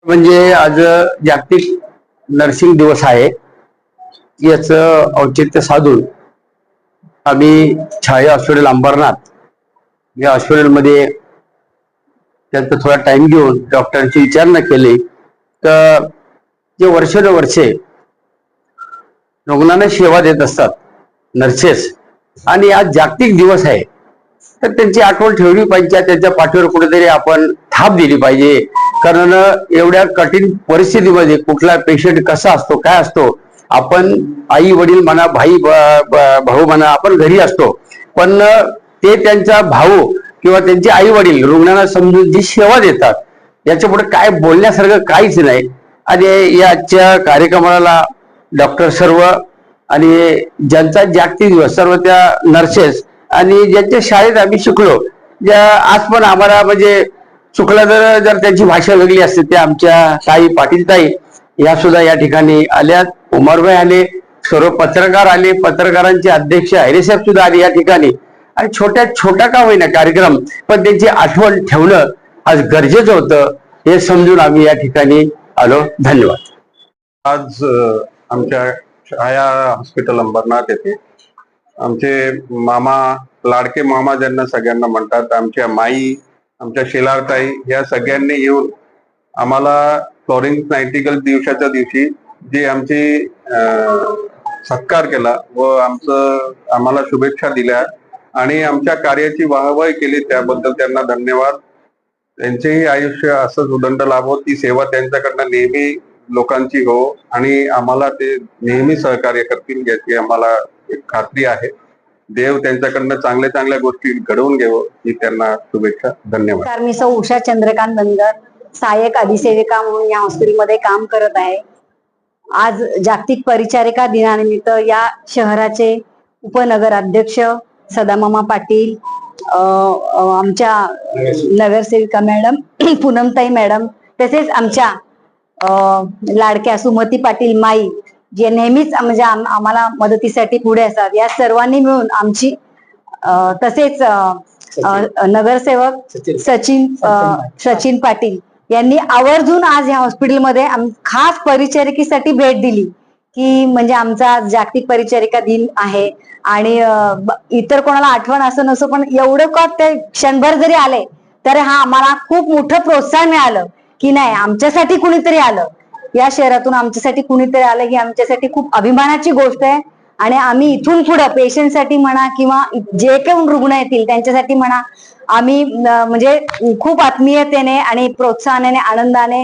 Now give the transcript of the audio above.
म्हणजे आज जागतिक नर्सिंग दिवस आहे. याचं औचित्य साधून आम्ही छाया हॉस्पिटल अंबरनाथ या हॉस्पिटलमध्ये त्यांचा थोडा टाइम घेऊन डॉक्टरांची विचारणा केली. तर जे वर्षानुवर्षे रुग्णांना सेवा देत असतात नर्सेस, आणि आज जागतिक दिवस आहे, तर त्यांची आठवण ठेवली पाहिजे. त्यांच्या पाठीवर कुठेतरी आपण थाप दिली पाहिजे. कारण एवढ्या कठीण परिस्थितीमध्ये कुठला पेशंट कसा असतो, काय असतो, आपण आई वडील म्हणा, भाऊ म्हणा, आपण घरी असतो, पण ते त्यांचा भाऊ किंवा त्यांचे आई वडील रुग्णांना समजून जी सेवा देतात, याच्या पुढे काय बोलण्यासारखं काहीच नाही. आणि याच्या कार्यक्रमाला डॉक्टर सर्व आणि ज्यांचा जागतिक दिवस सर्व त्या नर्सेस आणि ज्यांच्या शाळेत आम्ही शिकलो, ज्या आज पण आम्हाला म्हणजे चुकला जर त्यांची भाषा वेगळी असते, त्या आमच्या ताई पाटील ताई या सुद्धा या ठिकाणी आल्यात. उमरभाई आले, सर्व पत्रकार आले, पत्रकारांचे अध्यक्ष हैरेसाहेब सुद्धा आले या ठिकाणी. आणि छोटा का होईना कार्यक्रम, पण त्यांची आठवण ठेवणं आज गरजेचं होतं, हे समजून आम्ही या ठिकाणी आलो. धन्यवाद. आज आमच्या छाया हॉस्पिटल अंबरनाथ येथे आमचे मामा, लाडके मामा ज्यांना सगळ्यांना म्हणतात, आमच्या माई, आमच्या शेलारताई, या सगळ्यांनी येऊन आम्हाला फ्लोरेन्स नायटिंगेल दिवसाच्या दिवशी जे आमची सत्कार केला व आम्हाला शुभेच्छा दिल्या आणि आमच्या कार्याची वाहवाही केली, त्याबद्दल त्यांना धन्यवाद. त्यांचेही आयुष्य असंच उदंड लाभो, ती सेवा त्यांच्याकडनं नेहमी लोकांची हो आणि आम्हाला ते नेहमी सहकार्य करतील याची आम्हाला एक खात्री आहे. देव त्यांच्याकडनं चांगल्या चांगल्या गोष्टी घडवून घेवो ही त्यांना शुभेच्छा. धन्यवाद. मी सौ उषा चंद्रकांत बनगर, सहाय्यक अधिसेविका म्हणून या हॉस्पिटलमध्ये काम करत आहे. आज जागतिक परिचारिका दिनानिमित्त या शहराचे उपनगर अध्यक्ष सदामामा पाटील, आमच्या नगरसेविका मॅडम पूनमताई मॅडम, तसेच आमच्या लाडक्या सुमती पाटील माई, जे नेहमीच म्हणजे आम्हाला मदतीसाठी पुढे असतात, या सर्वांनी मिळून आमची तसेच नगरसेवक सचिन पाटील यांनी आवर्जून आज या हॉस्पिटलमध्ये खास परिचारिकेसाठी भेट दिली, की म्हणजे आमचा जागतिक परिचारिका दिन आहे आणि इतर कोणाला आठवण असं नसो, पण एवढं का ते क्षणभर जरी आले तर हा आम्हाला खूप मोठं प्रोत्साहन मिळालं, की नाही आमच्यासाठी कुणीतरी आलं, या शहरातून आमच्यासाठी कुणीतरी आलं, ही आमच्यासाठी खूप अभिमानाची गोष्ट आहे. आणि आम्ही इथून पुढे पेशंटसाठी म्हणा किंवा जे काही रुग्ण येतील त्यांच्यासाठी म्हणा, आम्ही म्हणजे खूप आत्मीयतेने आणि प्रोत्साहनाने, आनंदाने